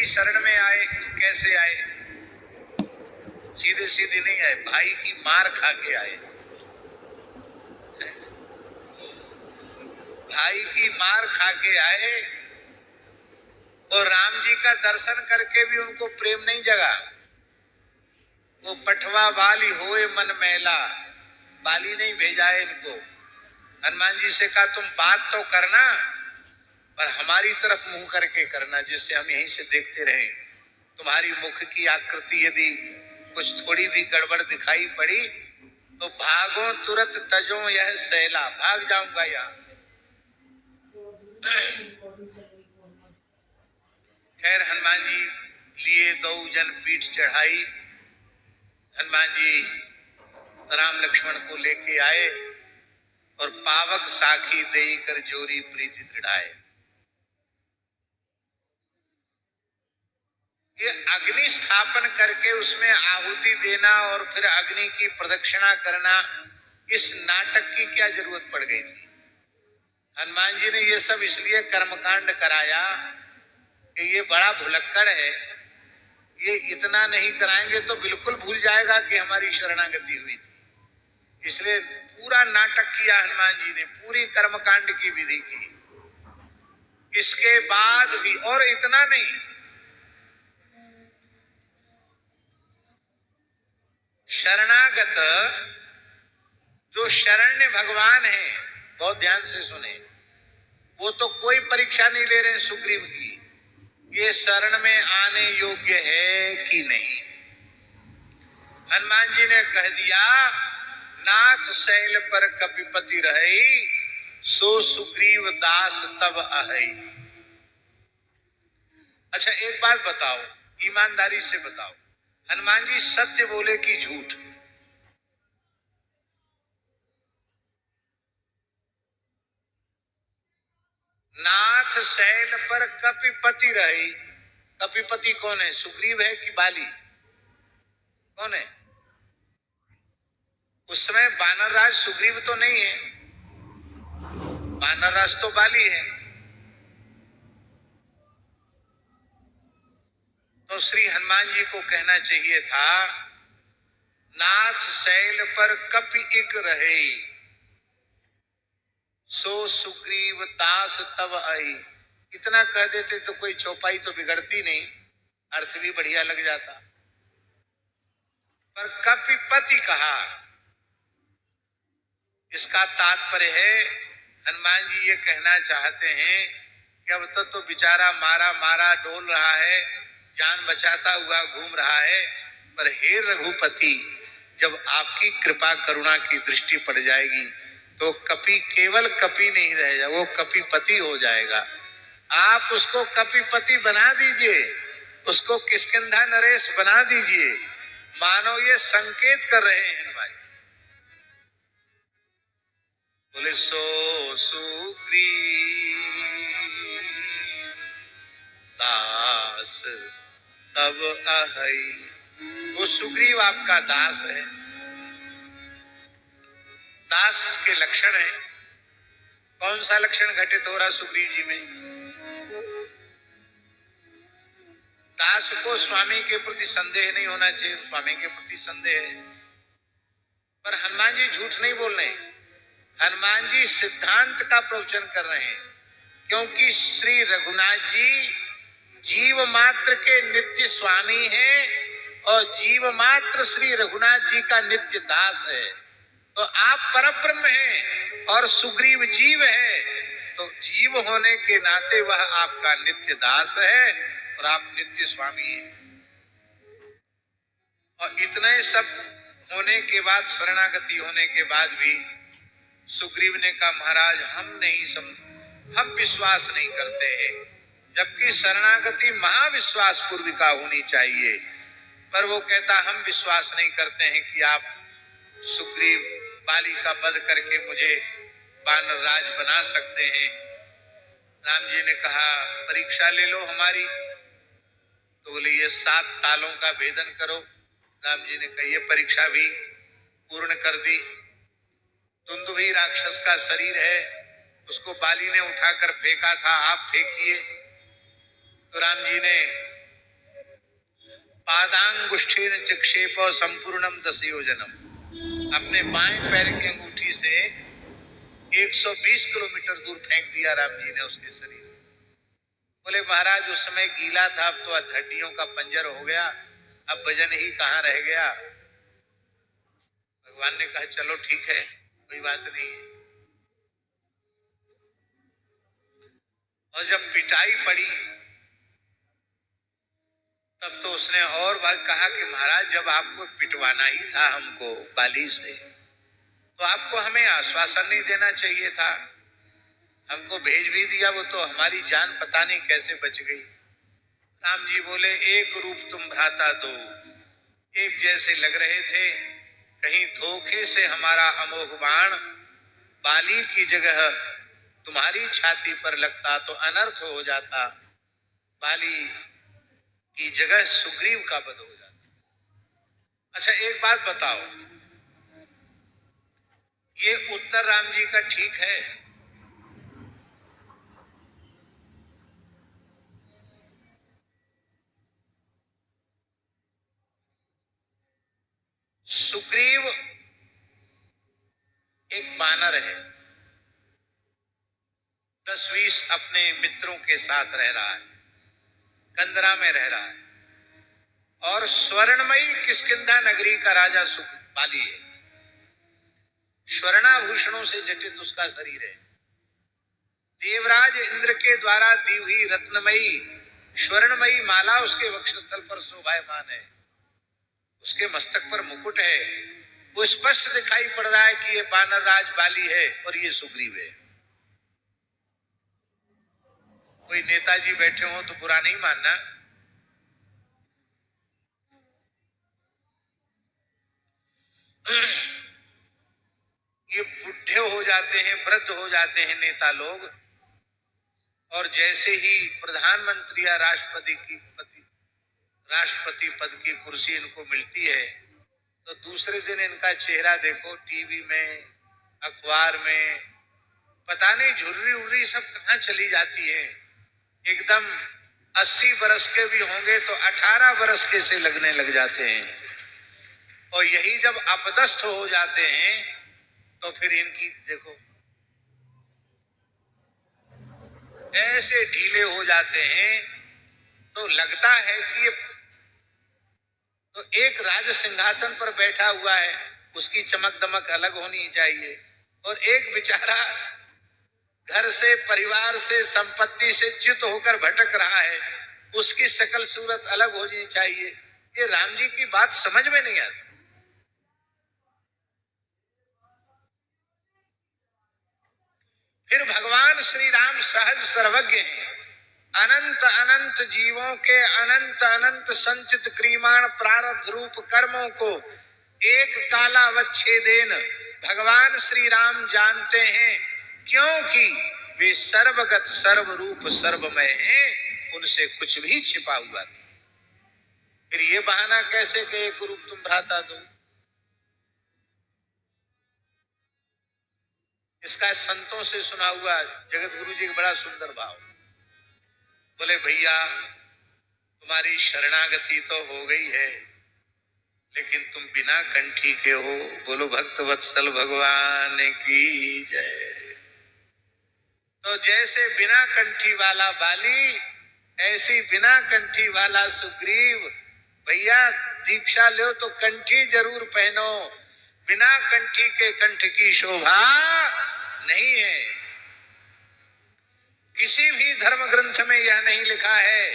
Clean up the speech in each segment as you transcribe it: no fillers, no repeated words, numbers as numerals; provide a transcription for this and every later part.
की शरण में आए तो कैसे आए? सीधे सीधे नहीं आए, भाई की मार खा के आए। भाई की मार खा के आए और राम जी का दर्शन करके भी उनको प्रेम नहीं जगा। वो पठवा बाली होए मन मैला, बाली नहीं भेजा है इनको। हनुमान जी से कहा तुम बात तो करना पर हमारी तरफ मुंह करके करना, जिससे हम यहीं से देखते रहें। तुम्हारी मुख की आकृति यदि कुछ थोड़ी भी गड़बड़ दिखाई पड़ी तो भागो तुरंत तजो यह सैला, भाग जाऊंगा यहाँ। खैर हनुमान जी लिए दो जन पीठ चढ़ाई। हनुमान जी राम लक्ष्मण को लेके आए और पावक साखी देई कर जोरी प्रीति दृढ़ाए। ये अग्नि स्थापन करके उसमें आहुति देना और फिर अग्नि की प्रदक्षिणा करना, इस नाटक की क्या जरूरत पड़ गई थी? हनुमान जी ने ये सब इसलिए कर्मकांड कराया कि ये बड़ा भुलक्कड़ है, ये इतना नहीं कराएंगे तो बिल्कुल भूल जाएगा कि हमारी शरणागति हुई थी। इसलिए पूरा नाटक किया हनुमान जी ने, पूरी कर्मकांड की विधि की। इसके बाद भी, और इतना नहीं, शरणागत जो शरण्य भगवान है, बहुत ध्यान से सुने, वो तो कोई परीक्षा नहीं ले रहे सुग्रीव की, ये शरण में आने योग्य है कि नहीं। हनुमान जी ने कह दिया नाथ शैल पर कपिपति रही, सो सुग्रीव दास तब आहई। अच्छा एक बात बताओ, ईमानदारी से बताओ, हनुमान जी सत्य बोले कि झूठ? नाथ शैल पर कपिपति रही। कपिपति कौन है? सुग्रीव है कि बाली? कौन है? उस समय वानरराज सुग्रीव तो नहीं है, वानरराज तो बाली है। तो श्री हनुमान जी को कहना चाहिए था नाथ शैल पर कपि इक रहे, सो सुग्रीव दास तब आई। इतना कह देते तो कोई चौपाई तो बिगड़ती नहीं, अर्थ भी बढ़िया लग जाता। पर कपिपति कहा, इसका तात्पर्य है हनुमान जी ये कहना चाहते हैं कि अब तक तो बेचारा मारा मारा डोल रहा है, जान बचाता हुआ घूम रहा है, पर हे रघुपति जब आपकी कृपा करुणा की दृष्टि पड़ जाएगी तो कपि केवल कपि नहीं रहेगा, वो कपिपति हो जाएगा। आप उसको कपिपति बना दीजिए, उसको किष्किंधा नरेश बना दीजिए, मानो ये संकेत कर रहे हैं हनुमान। बोले सो सुग्रीव दास तब आहई। वो सुग्रीव आपका दास है। दास के लक्षण है, कौन सा लक्षण घटित हो रहा सुग्रीव जी में? दास को स्वामी के प्रति संदेह नहीं होना चाहिए, स्वामी के प्रति संदेह है। पर हनुमान जी झूठ नहीं बोल रहे, हनुमान जी सिद्धांत का प्रवचन कर रहे हैं, क्योंकि श्री रघुनाथ जी जीव मात्र के नित्य स्वामी हैं और जीव मात्र श्री रघुनाथ जी का नित्य दास है। तो आप परब्रह्म हैं और सुग्रीव जीव है, तो जीव होने के नाते वह आपका नित्य दास है और आप नित्य स्वामी हैं। और इतने सब होने के बाद, शरणागति होने के बाद भी सुग्रीव ने कहा महाराज हम विश्वास नहीं करते हैं, जबकि शरणागति महाविश्वास पूर्विका होनी चाहिए। पर वो कहता हम विश्वास नहीं करते हैं कि आप सुग्रीव बाली का वध करके मुझे वानर राज बना सकते हैं। राम जी ने कहा परीक्षा ले लो हमारी। तो बोले ये 7 तालों का भेदन करो। राम जी ने कहा ये परीक्षा भी पूर्ण कर दी। दुंदुभी राक्षस का शरीर है, उसको बाली ने उठाकर फेंका था, आप फेंकिए। तो राम जी ने पादांगुष्ठेन चिक्षेप संपूर्णम दशयोजनम। अपने बाएं पैर की अंगूठी से 120 किलोमीटर दूर फेंक दिया राम जी ने उसके शरीर। बोले महाराज उस समय गीला था, अब तो हड्डियों का पंजर हो गया, अब वजन ही कहाँ रह गया। भगवान ने कहा चलो ठीक है, कोई बात नहीं है। और जब पिटाई पड़ी तब तो उसने और बात कहा कि महाराज जब आपको पिटवाना ही था हमको बाली से, तो आपको हमें आश्वासन नहीं देना चाहिए था। हमको भेज भी दिया, वो तो हमारी जान पता नहीं कैसे बच गई। राम जी बोले एक रूप तुम भ्राता दो, एक जैसे लग रहे थे, कहीं धोखे से हमारा अमोघ बाण बाली की जगह तुम्हारी छाती पर लगता तो अनर्थ हो जाता, बाली की जगह सुग्रीव का वध हो जाता। अच्छा एक बात बताओ, ये उत्तर राम जी का ठीक है? सुग्रीव एक बानर है, 10-20 अपने मित्रों के साथ रह रहा है, कंदरा में रह रहा है, और स्वर्णमयी किष्किंधा नगरी का राजा बाली है। स्वर्णाभूषणों से जटित उसका शरीर है। देवराज इंद्र के द्वारा दी हुई रत्नमयी स्वर्णमयी माला उसके वक्षस्थल पर शोभायमान है, उसके मस्तक पर मुकुट है। वो स्पष्ट दिखाई पड़ रहा है कि ये बानर राज बाली है और ये सुग्रीव है। कोई नेताजी बैठे हो तो बुरा नहीं मानना। ये बुढ़े हो जाते हैं, वृद्ध हो जाते हैं नेता लोग, और जैसे ही प्रधानमंत्री या राष्ट्रपति पद की कुर्सी इनको मिलती है तो दूसरे दिन इनका चेहरा देखो टीवी में, अखबार में, पता नहीं झुर्री उर्री सब कहाँ चली जाती है। एकदम 80 बरस के भी होंगे तो 18 बरस के से लगने लग जाते हैं। और यही जब अपदस्थ हो जाते हैं तो फिर इनकी देखो ऐसे ढीले हो जाते हैं, तो लगता है कि ये तो एक राज सिंहासन पर बैठा हुआ है, उसकी चमक दमक अलग होनी चाहिए, और एक बेचारा घर से, परिवार से, संपत्ति से च्युत होकर भटक रहा है, उसकी शकल सूरत अलग होनी चाहिए। ये राम जी की बात समझ में नहीं आती। फिर भगवान श्री राम सहज सर्वज्ञ हैं, अनंत अनंत जीवों के अनंत अनंत संचित क्रियमाण प्रारब्ध रूप कर्मों को एक कालावच्छेदेन भगवान श्री राम जानते हैं, क्योंकि वे सर्वगत सर्वरूप सर्वमय हैं, उनसे कुछ भी छिपा हुआ नहीं। फिर ये बहाना कैसे कि एक रूप तुम भ्राता दो? इसका संतों से सुना हुआ जगत गुरु जी का बड़ा सुंदर भाव। बोले भैया तुम्हारी शरणागति तो हो गई है, लेकिन तुम बिना कंठी के हो। बोलो भक्त वत्सल भगवान की जय। तो जैसे बिना कंठी वाला बाली, ऐसी बिना कंठी वाला सुग्रीव। भैया दीक्षा लो तो कंठी जरूर पहनो, बिना कंठी के कंठ की शोभा नहीं है। किसी भी धर्म ग्रंथ में यह नहीं लिखा है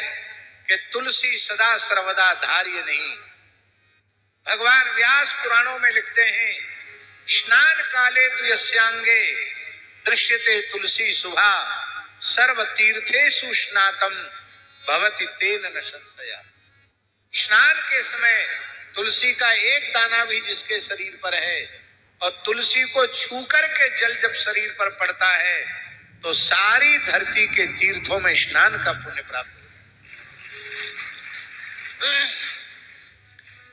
कि तुलसी सदा सर्वदा धार्य नहीं। भगवान व्यास पुराणों में लिखते हैं, स्नान काले तु यस्यांगे दृश्यते तुलसी शुभा सर्व तीर्थेषु स्नातम भवति तेन न संशया। स्नान के समय तुलसी का एक दाना भी जिसके शरीर पर है, और तुलसी को छू करके जल जब शरीर पर पड़ता है तो सारी धरती के तीर्थों में स्नान का पुण्य प्राप्त होता।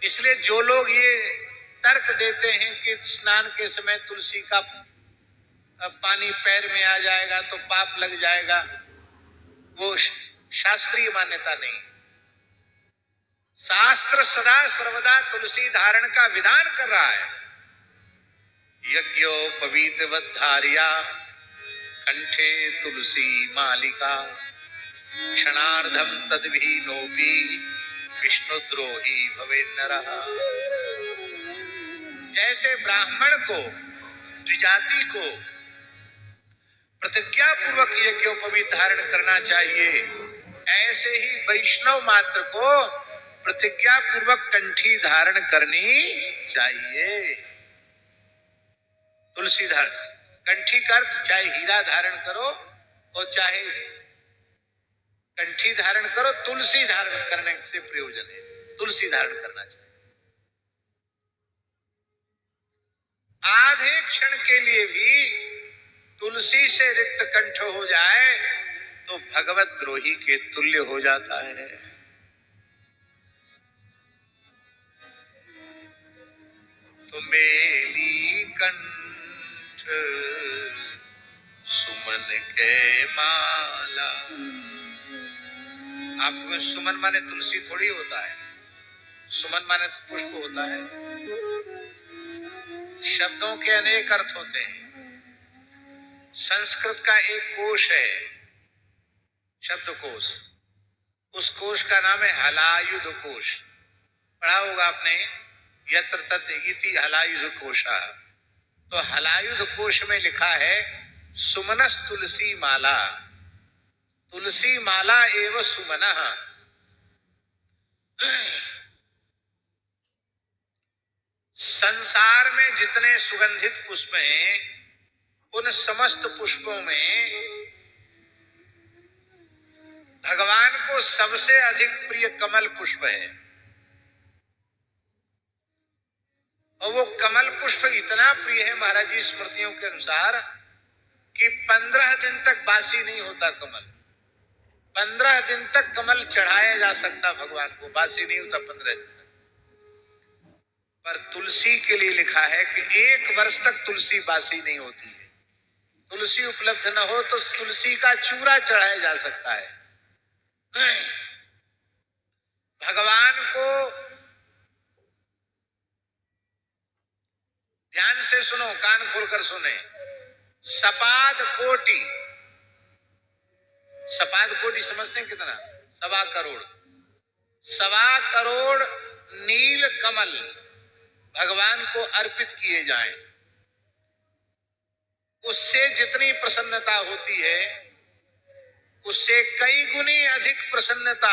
इसलिए जो लोग ये तर्क देते हैं कि स्नान के समय तुलसी का पानी पैर में आ जाएगा तो पाप लग जाएगा, वो शास्त्रीय मान्यता नहीं। शास्त्र सदा सर्वदा तुलसी धारण का विधान कर रहा है। यज्ञोपवीतवद्धार्या कंठे तुलसी मालिका क्षणार्धम तद्विहीनोपि विष्णुद्रोही भवेन्नरः। जैसे ब्राह्मण को, द्विजाति को प्रतिज्ञा पूर्वक यज्ञोपवीत धारण करना चाहिए, ऐसे ही वैष्णव मात्र को प्रतिज्ञा पूर्वक कंठी धारण करनी चाहिए। तुलसी धारण, कंठी का अर्थ चाहे हीरा धारण करो और चाहे कंठी धारण करो, तुलसी धारण करने से प्रयोजन है। तुलसी धारण करना चाहिए। आधे क्षण के लिए भी तुलसी से रिक्त कंठ हो जाए तो भगवत द्रोही के तुल्य हो जाता है। तो मेली कंठ सुमन के माला। आपको सुमन माने तुलसी थोड़ी होता है, सुमन माने तो पुष्प होता है। शब्दों के अनेक अर्थ होते हैं। संस्कृत का एक कोश है, शब्दकोश, उस कोश का नाम है हलायुध कोश। पढ़ा होगा आपने, यत्र तत्र इति हलायुध कोशा। तो हलायुध कोश में लिखा है सुमनस तुलसी माला, तुलसी माला एवं सुमनः। संसार में जितने सुगंधित पुष्प हैं, उन समस्त पुष्पों में भगवान को सबसे अधिक प्रिय कमल पुष्प है। और वो कमल पुष्प इतना प्रिय है महाराज जी स्मृतियों के अनुसार कि 15 दिन तक बासी नहीं होता कमल। 15 दिन तक कमल चढ़ाया जा सकता भगवान को, बासी नहीं होता 15 दिन तक। पर तुलसी के लिए लिखा है कि 1 वर्ष तक तुलसी बासी नहीं होती है। तुलसी उपलब्ध न हो तो तुलसी का चूरा चढ़ाया जा सकता है। भगवान को ध्यान से सुनो, कान खोलकर सुने। सपाद कोटि, सपाद कोटि समझते हैं कितना? 1.25 करोड़। 1.25 करोड़ नील कमल भगवान को अर्पित किए जाएं, उससे जितनी प्रसन्नता होती है उससे कई गुनी अधिक प्रसन्नता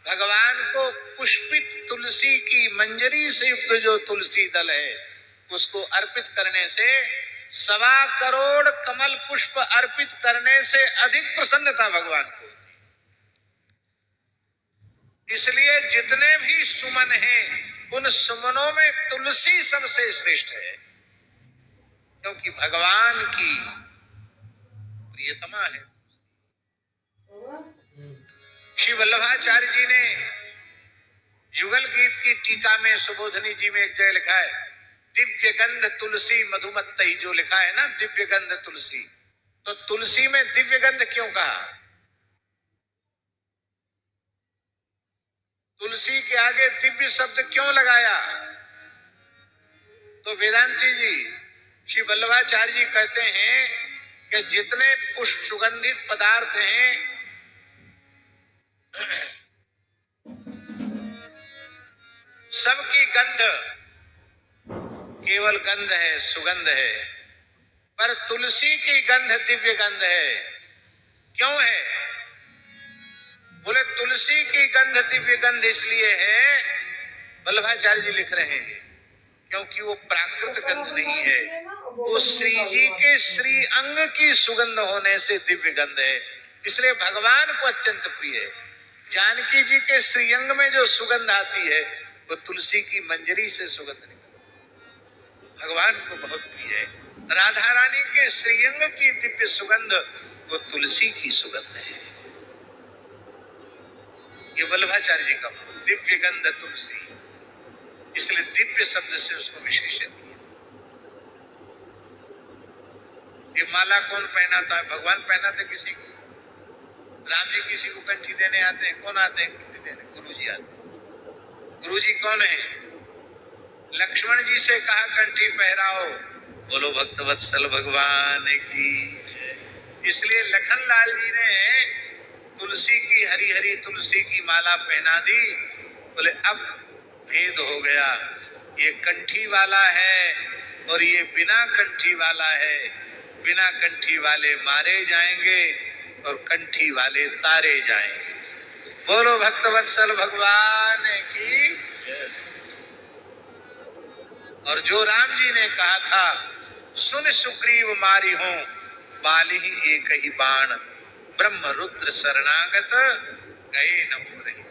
भगवान को पुष्पित तुलसी की मंजरी से युक्त जो तुलसी दल है उसको अर्पित करने से, 1.25 करोड़ कमल पुष्प अर्पित करने से अधिक प्रसन्नता भगवान को। इसलिए जितने भी सुमन हैं उन सुमनों में तुलसी सबसे श्रेष्ठ है, क्योंकि भगवान की प्रियतमा है। श्री वल्लभाचार्य जी ने युगल गीत की टीका में सुबोधनी जी में एक जगह लिखा है, दिव्य गंध तुलसी मधुमत्तई, जो लिखा है ना दिव्य गंध तुलसी। तो तुलसी में दिव्य गंध क्यों कहा? तुलसी के आगे दिव्य शब्द क्यों लगाया? तो वेदांती जी, श्री वल्लभाचार्य जी कहते हैं कि जितने पुष्प सुगंधित पदार्थ हैं सबकी गंध केवल गंध है, सुगंध है, पर तुलसी की गंध दिव्य गंध है। क्यों है? बोले तुलसी की गंध दिव्य गंध इसलिए है, वल्लभाचार्य जी लिख रहे हैं, क्योंकि वो प्राकृत गंध नहीं है, वो श्री जी के श्री अंग की सुगंध होने से दिव्य गंध है, इसलिए भगवान को अत्यंत प्रिय है। जानकी जी के श्रीअंग में जो सुगंध आती है वो तुलसी की मंजरी से सुगंध निकलती, भगवान को बहुत प्रिय है। राधा रानी के श्रीअंग की दिव्य सुगंध वो तुलसी की सुगंध है। ये वल्लभाचार्य जी का दिव्य गंध तुलसी, इसलिए दिव्य शब्द से उसको विशेषित किया। ये माला कौन पहनाता है? भगवान पहनाते किसी को? राम जी किसी को कंठी देने आते हैं? कौन आते हैं कंठी देने? गुरु जी आते हैं। गुरुजी कौन है? लक्ष्मण जी से कहा कंठी पहराओ, बोलो भक्तवत्सल भगवान की। इसलिए लखनलाल जी ने तुलसी की, हरी हरी तुलसी की माला पहना दी। बोले अब भेद हो गया, ये कंठी वाला है और ये बिना कंठी वाला है। बिना कंठी वाले मारे जाएंगे और कंठी वाले तारे जाएंगे। बोलो भक्तवत्सल भगवान की। और जो राम जी ने कहा था, सुन सुग्रीव मारी हो बाली ही एक ही बाण, ब्रह्म रुद्र शरणागत गए न हो रही।